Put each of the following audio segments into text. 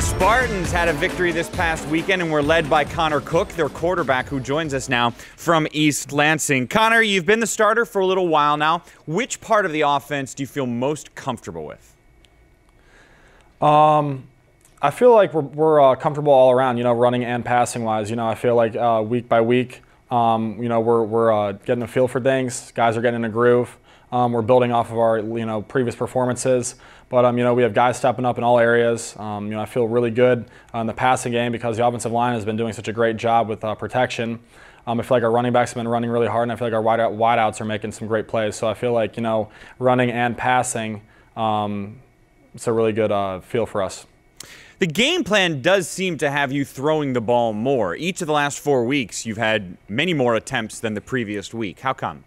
The Spartans had a victory this past weekend and were led by Connor Cook, their quarterback, who joins us now from East Lansing. Connor, you've been the starter for a little while now. Which part of the offense do you feel most comfortable with? I feel like we're comfortable all around, running and passing wise. I feel like week by week, we're getting a feel for things. Guys are getting in a groove. We're building off of our, previous performances. But, we have guys stepping up in all areas. I feel really good in the passing game because the offensive line has been doing such a great job with protection. I feel like our running backs have been running really hard, and I feel like our wideouts are making some great plays. So I feel like, running and passing, it's a really good feel for us. The game plan does seem to have you throwing the ball more. Each of the last 4 weeks, you've had many more attempts than the previous week. How come?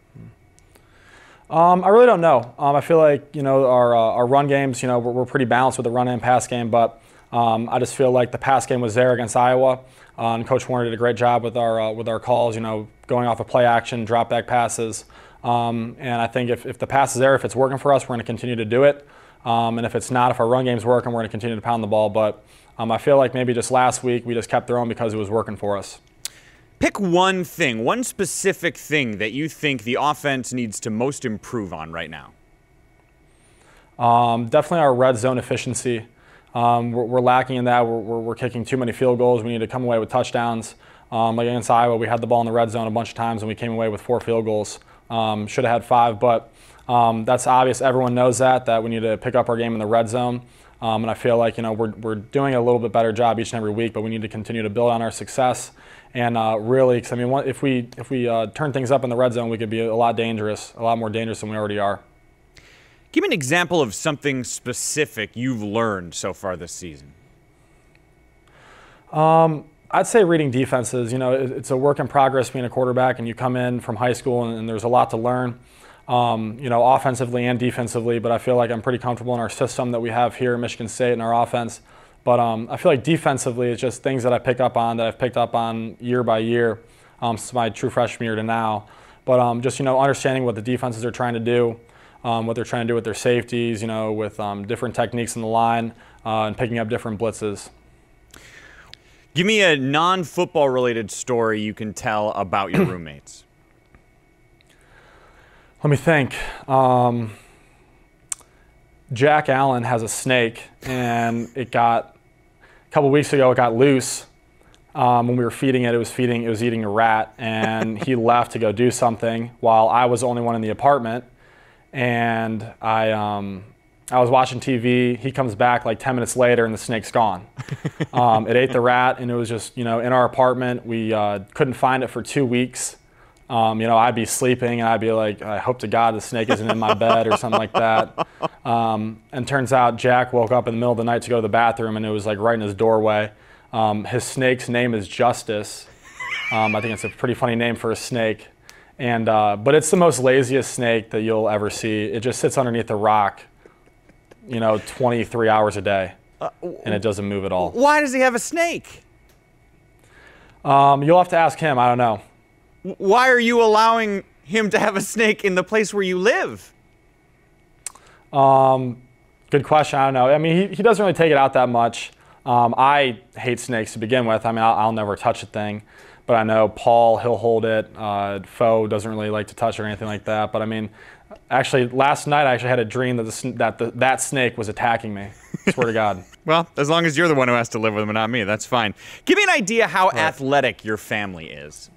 I really don't know. I feel like, our run games, we're pretty balanced with the run and pass game, but I just feel like the pass game was there against Iowa, and Coach Warner did a great job with our calls, going off of play action, drop back passes. And I think if the pass is there, if it's working for us, we're going to continue to do it. And if it's not, if our run game's working, we're going to continue to pound the ball. But I feel like maybe just last week we just kept throwing because it was working for us. Pick one thing, one specific thing that you think the offense needs to most improve on right now. Definitely our red zone efficiency. We're lacking in that. We're kicking too many field goals. We need to come away with touchdowns. Like against Iowa, we had the ball in the red zone a bunch of times and we came away with 4 field goals. Should have had 5, but that's obvious. Everyone knows that we need to pick up our game in the red zone. And I feel like we're doing a little bit better job each and every week, but we need to continue to build on our success. And really, because if we turn things up in the red zone, we could be a lot more dangerous than we already are. Give me an example of something specific you've learned so far this season. I'd say reading defenses. It's a work in progress being a quarterback, and you come in from high school, and there's a lot to learn. Offensively and defensively, but I feel like I'm pretty comfortable in our system that we have here at Michigan State and our offense. But I feel like defensively, it's just things that I pick up on that I've picked up on year by year since my true freshman year to now. But just understanding what the defenses are trying to do, what they're trying to do with their safeties, with different techniques in the line, and picking up different blitzes. Give me a non-football related story you can tell about your roommates. Let me think. Jack Allen has a snake, and a couple weeks ago it got loose. When we were feeding it, it was eating a rat, and he left to go do something while I was the only one in the apartment. And I was watching TV. He comes back like 10 minutes later, and the snake's gone. It ate the rat, and it was just in our apartment. We couldn't find it for 2 weeks. I'd be sleeping and I'd be like, I hope to God the snake isn't in my bed or something like that. And turns out Jack woke up in the middle of the night to go to the bathroom, and it was like right in his doorway. His snake's name is Justice. I think it's a pretty funny name for a snake. And but it's the most laziest snake that you'll ever see. It just sits underneath a rock, 23 hours a day, and it doesn't move at all. Why does he have a snake? You'll have to ask him. I don't know. Why are you allowing him to have a snake in the place where you live? Good question. I don't know. I mean, he doesn't really take it out that much. I hate snakes to begin with. I mean, I'll never touch a thing. But I know Paul, he'll hold it. Foe doesn't really like to touch it or anything like that. But I mean, actually, last night I had a dream that that snake was attacking me. I swear to God. Well, as long as you're the one who has to live with him and not me, that's fine. Give me an idea how athletic your family is.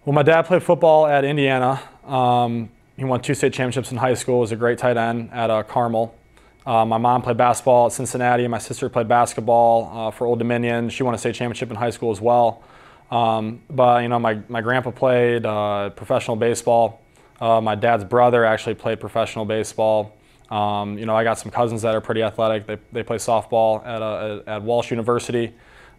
Well, my dad played football at Indiana. He won 2 state championships in high school. Was a great tight end at Carmel. My mom played basketball at Cincinnati. My sister played basketball for Old Dominion. She won a state championship in high school as well. But my grandpa played professional baseball. My dad's brother actually played professional baseball. I got some cousins that are pretty athletic. They play softball at Walsh University.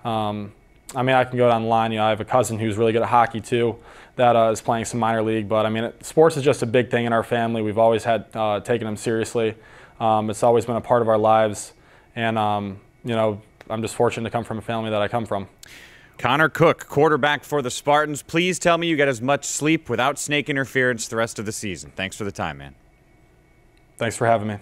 I can go down the line. I have a cousin who's really good at hockey too, that is playing some minor league. But sports is just a big thing in our family. We've always had taken them seriously. It's always been a part of our lives, and I'm just fortunate to come from a family that I come from. Connor Cook, quarterback for the Spartans. Please tell me you get as much sleep without snake interference the rest of the season. Thanks for the time, man. Thanks for having me.